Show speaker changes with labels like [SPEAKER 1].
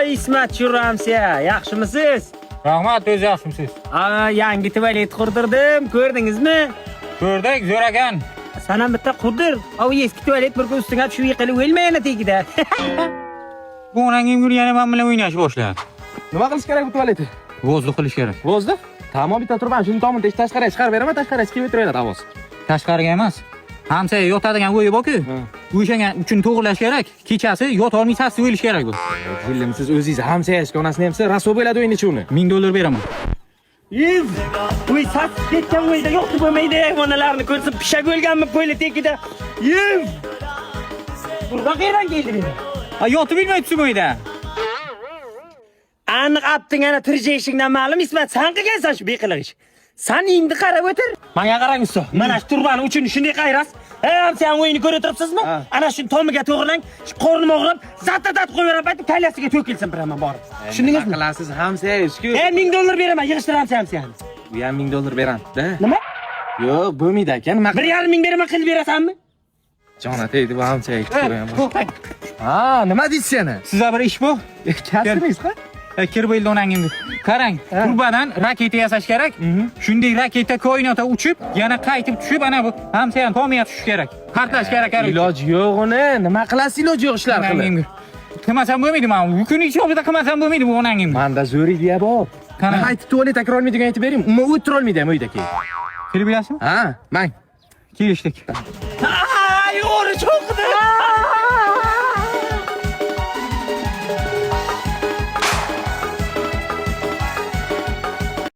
[SPEAKER 1] İsmat Şuramsiya, yaxshimisiz?
[SPEAKER 2] Rahmat, o'zi yaxshimisiz?
[SPEAKER 1] Yangi tualet qurdirdim, ko'rdingizmi?
[SPEAKER 2] Ko'rdik, zo'r ekan.
[SPEAKER 1] Sana bitta qurdir. Eski tualet bir kun ustiga tushib yiqilib o'lmayana tegida.
[SPEAKER 2] Bu onangim yurgani men bilan o'ynash boshladi.
[SPEAKER 3] Nima qilish kerak bu tualetni?
[SPEAKER 2] Vozli qilish kerak.
[SPEAKER 3] Vozda? Tamam, bitta turban, shuni tomon tashqariga chiqarib beraman, tashqariga chiqib o'tiraveradi ovoz.
[SPEAKER 2] Tashqariga emas. Hamsa yotadigan o'yi bor-ku. O'shanga uchun to'g'rilash kerak. Kechasi yotolmay sasib o'lish kerak bu.
[SPEAKER 3] Filmni siz o'zingiz hamsa yashga onasini hamsa raso bo'ladi o'yini uni.
[SPEAKER 2] $1000 beraman.
[SPEAKER 1] Yiv! Uy sat ketgan o'yda yo'q bo'lmaydi. Hayvonlarni ko'rsam pishak o'lganmi qo'yli tegida. Yiv! Burada qayerdan keldi meni?
[SPEAKER 2] Yotib bilmayapsiz uyda.
[SPEAKER 1] Aniq apting ana tirjeshingdan ma'lum Ismat, sen qilgansan shu beqiliq ish. Sen endi qarab o'tir. Menga qarang usta. Mana shu turban uchun shunday qayrasiz. Sen o'yinni ko'rib turibsizmi? Ana shu tomiga to'g'rilang, qornim og'rib, zattatat qo'yveraman, payt kalyasiga to'kilsin biraman borib. Tushundingizmi?
[SPEAKER 3] Qilasiz hamsa yashku.
[SPEAKER 1] $1000 beraman, yig'ishtiramsiz hamsani.
[SPEAKER 3] Bu ham $1000 beradi-da.
[SPEAKER 1] Nima?
[SPEAKER 3] Yo'q, bo'lmaydi ekan.
[SPEAKER 1] 1,5 beraman, qilib berasanmi?
[SPEAKER 3] Jona tegdi bu hamsa yashku. Nima deysiz yana?
[SPEAKER 2] Sizga bir ish bu.
[SPEAKER 3] Kasbingiz-ku?
[SPEAKER 2] Kirib eldi onangimni. Qarang, turbadan raketa yasash kerak. Shunday raketa koinotga uchib, yana qaytib tushib, ana bu hamsayan tomiga tushish kerak. Qartlash kerak.
[SPEAKER 3] Iloji yo'q uni. Nima qilasiz iloji yo'q ishlar qilib.
[SPEAKER 2] Qilmasam bo'lmaydi, men bu kun hisobida qilmasam bo'lmaydi bu onangimni.
[SPEAKER 3] Menda zo'r idea bor.
[SPEAKER 2] Qani
[SPEAKER 3] qaytib tualet akra olmaydigan aytib bering. Umuman o'tira olmaydi ham uyda keyin.
[SPEAKER 2] Kirib bilasizmi?
[SPEAKER 3] Mang.
[SPEAKER 2] Kelishdik.